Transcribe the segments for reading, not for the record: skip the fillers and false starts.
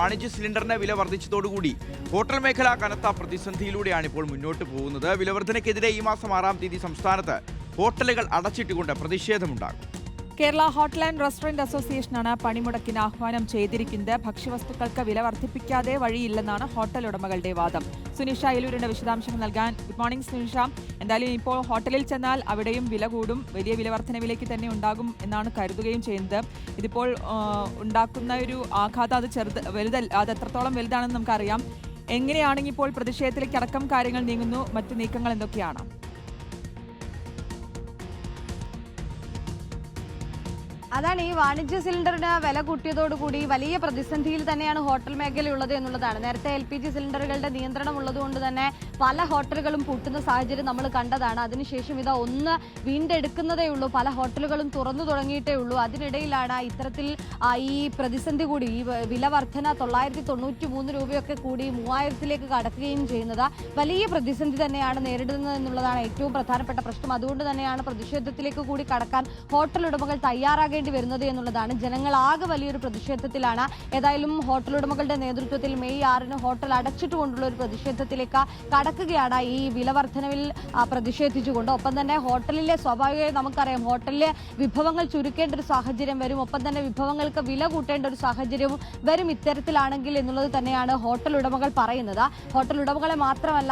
വാണിജ്യ സിലിണ്ടറിന് വില വർദ്ധിച്ചതോടുകൂടി ഹോട്ടൽ മേഖല കനത്ത പ്രതിസന്ധിയിലൂടെയാണ് ഇപ്പോൾ മുന്നോട്ട് പോകുന്നത്. വിലവർദ്ധനയ്ക്കെതിരെ ഈ മാസം 6-ാം തീയതി സംസ്ഥാനത്ത് ഹോട്ടലുകൾ അടച്ചിട്ടുകൊണ്ട് പ്രതിഷേധമുണ്ടാകും. കേരള ഹോട്ടൽ ആൻഡ് റെസ്റ്റോറന്റ് അസോസിയേഷനാണ് പണിമുടക്കിന് ആഹ്വാനം ചെയ്തിരിക്കുന്നത്. ഭക്ഷ്യവസ്തുക്കൾക്ക് വില വർദ്ധിപ്പിക്കാതെ വഴിയില്ലെന്നാണ് ഹോട്ടൽ ഉടമകളുടെ വാദം. സുനിഷ അയലൂരിന്റെ വിശദാംശങ്ങൾ നൽകാൻ. Good morning Sunisha. എന്തായാലും ഇപ്പോൾ ഹോട്ടലിൽ ചെന്നാൽ അവിടെയും വില കൂടും, വലിയ വില വർധനവിലേക്ക് തന്നെ ഉണ്ടാകും എന്നാണ് കരുതുകയും ചെയ്യുന്നത്. ഇതിപ്പോൾ ഉണ്ടാക്കുന്ന ഒരു ആഘാതം അത് എത്രത്തോളം വലുതാണെന്ന് നമുക്കറിയാം. എങ്ങനെയാണെങ്കിൽ ഇപ്പോൾ പ്രതിഷേധത്തിലേക്ക് അടക്കം കാര്യങ്ങൾ നീങ്ങുന്നു, മറ്റു നീക്കങ്ങൾ എന്തൊക്കെയാണ്? അതാണ്, ഈ വാണിജ്യ സിലിണ്ടറിന് വില കൂട്ടിയതോടുകൂടി വലിയ പ്രതിസന്ധിയിൽ തന്നെയാണ് ഹോട്ടൽ മേഖലയുള്ളത് എന്നുള്ളതാണ്. നേരത്തെ LPG സിലിണ്ടറുകളുടെ നിയന്ത്രണം ഉള്ളതുകൊണ്ട് തന്നെ പല ഹോട്ടലുകളും പൂട്ടുന്ന സാഹചര്യം നമ്മൾ കണ്ടതാണ്. അതിനുശേഷം ഇതാ ഒന്ന് വീണ്ടെടുക്കുന്നതേ ഉള്ളൂ, പല ഹോട്ടലുകളും തുറന്നു തുടങ്ങിയിട്ടേ ഉള്ളൂ. അതിനിടയിലാണ് ഇത്തരത്തിൽ ഈ പ്രതിസന്ധി കൂടി, ഈ വില വർധന 993 രൂപയൊക്കെ കൂടി 3000-ലേക്ക് കടക്കുകയും ചെയ്യുന്നത് വലിയ പ്രതിസന്ധി തന്നെയാണ് നേരിടുന്നത് എന്നുള്ളതാണ് ഏറ്റവും പ്രധാനപ്പെട്ട പ്രശ്നം. അതുകൊണ്ട് തന്നെയാണ് പ്രതിഷേധത്തിലേക്ക് കൂടി കടക്കാൻ ഹോട്ടൽ ഉടമകൾ തയ്യാറാകേണ്ടി വരുന്നത് എന്നുള്ളതാണ്. ജനങ്ങൾ ആകെ വലിയൊരു പ്രതിഷേധത്തിലാണ്. ഏതായാലും ഹോട്ടൽ ഉടമകളുടെ നേതൃത്വത്തിൽ മെയ് 6-ന് ഹോട്ടൽ അടച്ചിട്ടുകൊണ്ടുള്ള ഒരു പ്രതിഷേധത്തിലേക്ക് കടക്കുകയാണ് ഈ വില വർധനവിൽ പ്രതിഷേധിച്ചുകൊണ്ട്. ഒപ്പം തന്നെ ഹോട്ടലിലെ സ്വാഭാവികമായി നമുക്കറിയാം, ഹോട്ടലിലെ വിഭവങ്ങൾ ചുരുക്കേണ്ട ഒരു സാഹചര്യം വരും, ഒപ്പം തന്നെ വിഭവങ്ങൾക്ക് വില കൂട്ടേണ്ട ഒരു സാഹചര്യവും വരും ഇത്തരത്തിലാണെങ്കിൽ എന്നുള്ളത് തന്നെയാണ് ഹോട്ടൽ ഉടമകൾ പറയുന്നത്. ഹോട്ടൽ ഉടമകളെ മാത്രമല്ല,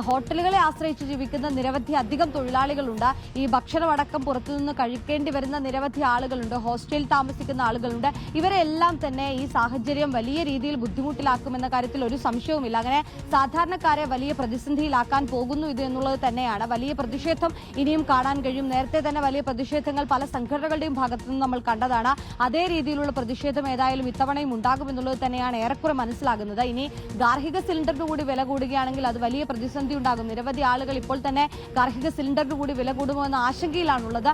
ഹോട്ടലുകളെ ആശ്രയിച്ച് ജീവിക്കുന്ന നിരവധി അധികം തൊഴിലാളികളുണ്ട്. ഈ ഭക്ഷണമടക്കം പുറത്തുനിന്ന് കഴിക്കേണ്ടി വരുന്ന നിരവധി ആളുകളുണ്ട്, ഹോസ്റ്റലിൽ താമസിക്കുന്ന ആളുകളുണ്ട്. ഇവരെല്ലാം തന്നെ ഈ സാഹചര്യം വലിയ രീതിയിൽ ബുദ്ധിമുട്ടിലാക്കുമെന്ന കാര്യത്തിൽ ഒരു സംശയവുമില്ല. അങ്ങനെ സാധാരണക്കാരെ വലിയ പ്രതിസന്ധിയിലാക്കാൻ പോകുന്നു ഇത് എന്നുള്ളത് തന്നെയാണ്. വലിയ പ്രതിഷേധം ഇനിയും കാണാൻ കഴിയും. നേരത്തെ തന്നെ വലിയ പ്രതിഷേധങ്ങൾ പല സംഘടനകളുടെയും ഭാഗത്തു നിന്ന് നമ്മൾ കണ്ടതാണ്. അതേ രീതിയിലുള്ള പ്രതിഷേധം ഏതായാലും ഇത്തവണയും ഉണ്ടാകുമെന്നുള്ളത് തന്നെയാണ് ഏറെക്കുറെ മനസ്സിലാകുന്നത്. ഇനി ഗാർഹിക സിലിണ്ടറിന് കൂടി വില കൂടുകയാണെങ്കിൽ അത് വലിയ പ്രതിസന്ധി ഉണ്ടാകും. നിരവധി ആളുകൾ ഇപ്പോൾ തന്നെ ഗാർഹിക സിലിണ്ടറിന് കൂടി വില കൂടുമോ എന്ന ആശങ്കയിലാണുള്ളത്.